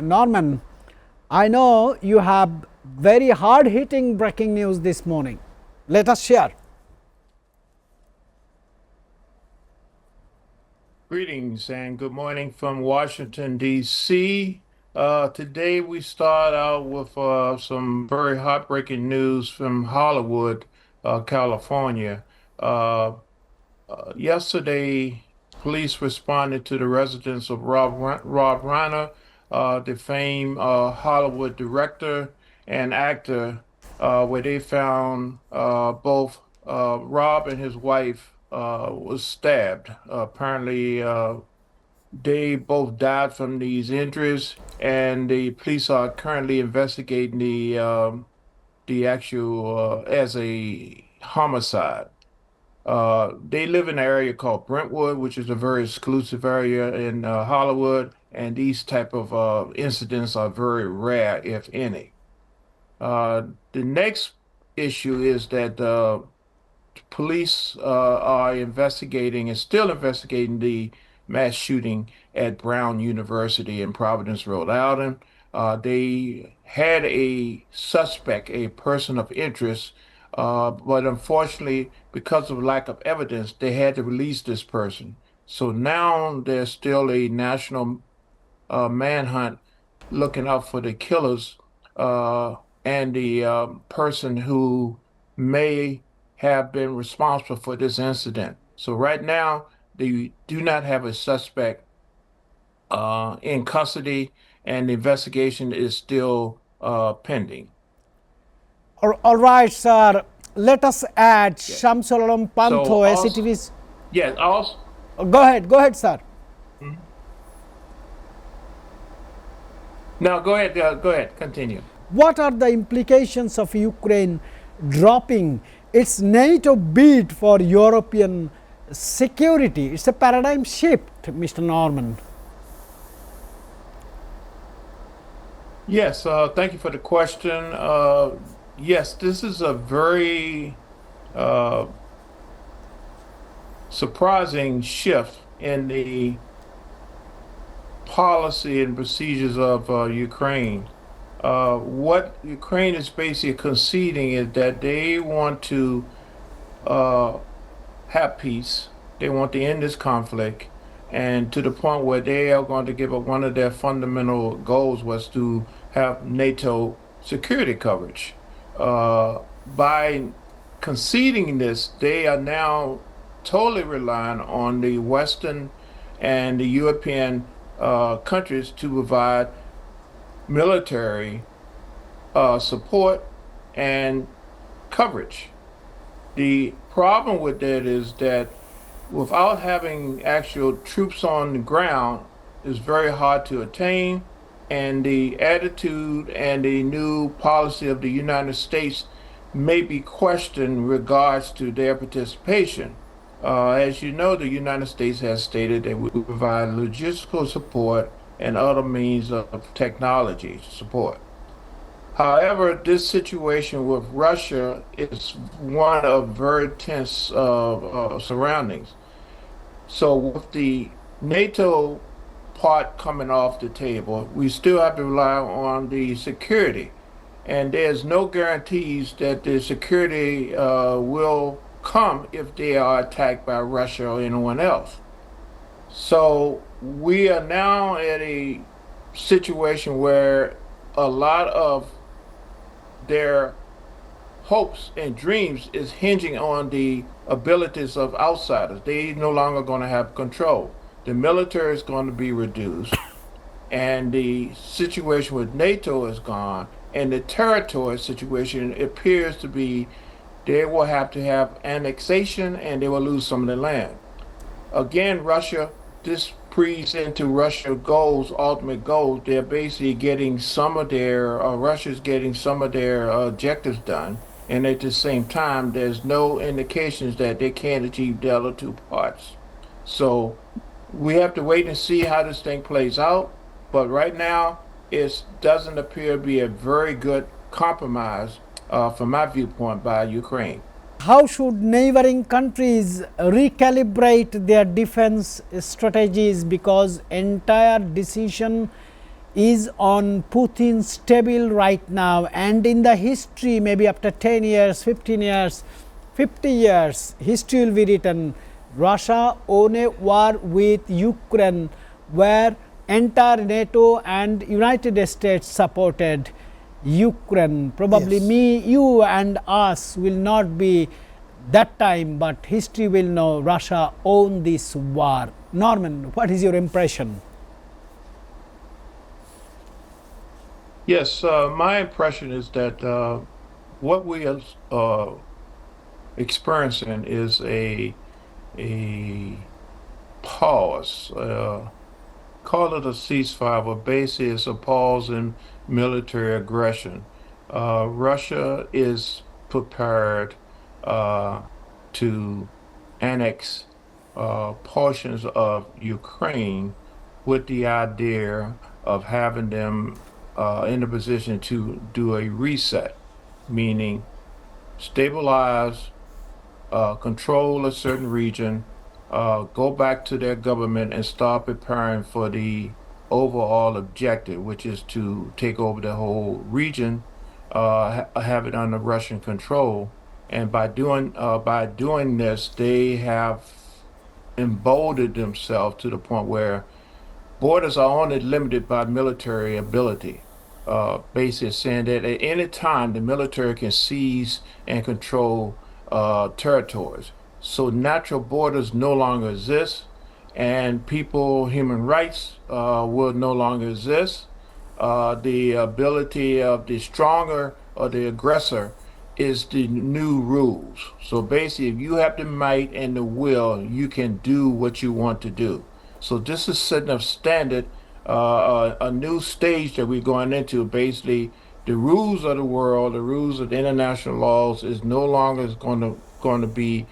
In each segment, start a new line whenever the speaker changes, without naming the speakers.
Norman, I know you have very hard-hitting breaking news this morning. Let us share.
Greetings and good morning from Washington, D.C. Today we start out with some very heartbreaking news from Hollywood, California. Uh, Yesterday, police responded to the residence of Rob Reiner, the famed Hollywood director and actor, where they found both Rob and his wife was stabbed. Apparently, they both died from these injuries, and the police are currently investigating the actual as a homicide. They live in an area called Brentwood, which is a very exclusive area in Hollywood, and these type of incidents are very rare, if any. The next issue is that police are investigating and still investigating the mass shooting at Brown University in Providence, Rhode Island. They had a suspect, a person of interest, but unfortunately, because of lack of evidence, they had to release this person. So now there's still a national manhunt looking out for the killers and the person who may have been responsible for this incident. So right now, they do not have a suspect in custody, and the investigation is still pending.
All right, sir. Let us add
Yeah.
Shamsul Alam
So
Pantho,
also,
SATV's.
yeah, also,
Go ahead, sir.
Mhm. No, go ahead, continue.
What are the implications of Ukraine dropping its NATO bid for European security? It's a paradigm shift, Mr. Norman.
Yes, thank you for the question. Yes, this is a very uh, surprising shift in the policy and procedures of Ukraine. What Ukraine is basically conceding is that they want to uh, have peace. They want to end this conflict, and to the point where they are going to give up one of their fundamental goals was to have NATO security coverage. By conceding this, they are now totally relying on the Western and the European countries to provide military support and coverage. The problem with that is that without having actual troops on the ground, it's very hard to attain. And the attitude and the new policy of the United States may be questioned in regards to their participation. As you know, the United States has stated that we provide logistical support and other means of technology support. However, this situation with Russia is one of very tense surroundings. So, with the NATO part coming off the table, we still have to rely on the security. And there's no guarantees that the security will come if they are attacked by Russia or anyone else. So, we are now at a situation where a lot of their hopes and dreams is hinging on the abilities of outsiders. They no longer going to have control. The military is going to be reduced, and the situation with NATO is gone, and the territory situation appears to be they will have to have annexation and they will lose some of the land. Again, Russia, this breeds into Russia goals, ultimate goals. They're basically getting some of their, Russia's getting some of their objectives done. And at the same time, there's no indications that they can't achieve the other two parts. So we have to wait and see how this thing plays out. But right now, it doesn't appear to be a very good compromise, from my viewpoint, by Ukraine.
How should neighboring countries recalibrate their defense strategies, because entire decision is on Putin's table right now, and in the history, maybe after 10 years, 15 years, 50 years, history will be written. Russia won a war with Ukraine, where entire NATO and United States supported Ukraine. Probably
Yes.
me, you and us will not be that time, but history will know Russia won this war. Norman, what is your impression?
Yes, my impression is that what we are experiencing is a pause. Call it a ceasefire, but basically it's a pause in military aggression. Russia is prepared uh, to annex portions of Ukraine with the idea of having them in a position to do a reset, meaning stabilize, control a certain region, go back to their government and start preparing for the overall objective, which is to take over the whole region, have it under Russian control. And by doing this, they have emboldened themselves to the point where borders are only limited by military ability. Basically saying that at any time the military can seize and control territories. So natural borders no longer exist, and human rights will no longer exist. The ability of the stronger or the aggressor is the new rules. So basically, if you have the might and the will, you can do what you want to do. So this is setting a standard, a new stage that we're going into. Basically, the rules of the world, the rules of the international laws, is no longer going to be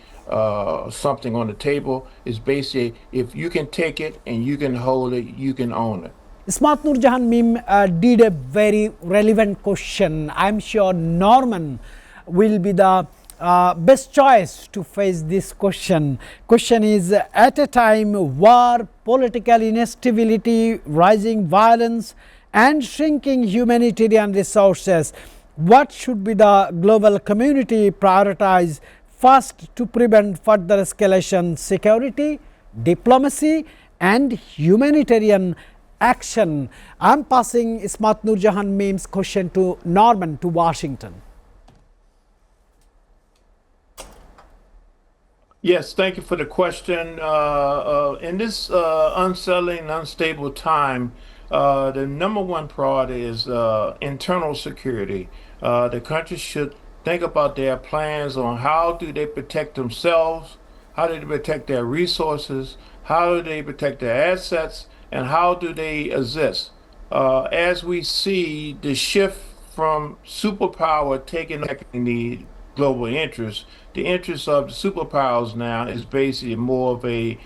something on the table. It's basically if you can take it and you can hold it, you can own it.
Smart Nurjahan Mim did a very relevant question. I'm sure Norman will be the best choice to face this question. Question is, at a time war, political instability, rising violence and shrinking humanitarian resources, what should be the global community prioritize first to prevent further escalation? Security, diplomacy and humanitarian action. I am passing Smart Nurjahan Mim's question to Norman, to Washington.
Yes, thank you for the question. In this unsettling, unstable time, the number one priority is internal security. The country should think about their plans on how do they protect themselves, how do they protect their resources, how do they protect their assets, and how do they exist. As we see the shift from superpower taking the global interest, the interest of the superpowers now is basically more of a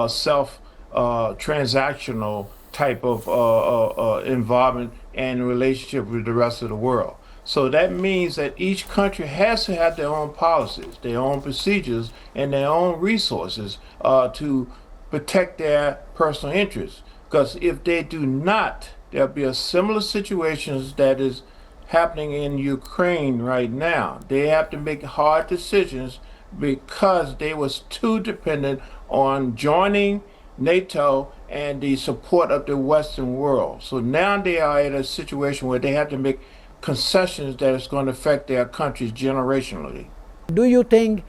self transactional type of involvement and relationship with the rest of the world. So that means that each country has to have their own policies, their own procedures, and their own resources to protect their personal interests. Because if they do not, there'll be a similar situations that is happening in Ukraine right now. They have to make hard decisions because they was too dependent on joining NATO and the support of the Western world. So now they are in a situation where they have to make concessions that is going to affect their countries generationally.
Do you think,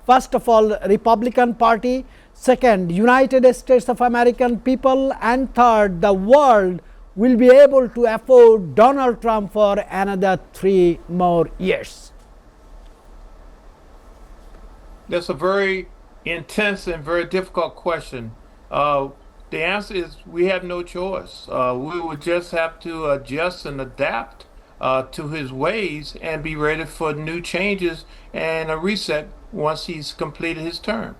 first of all, Republican Party, second, United States of American people, and third, the world will be able to afford Donald Trump for another 3 more years?
That's a very intense and very difficult question. The answer is we have no choice. We would just have to adjust and adapt to his ways and be ready for new changes and a reset once he's completed his term.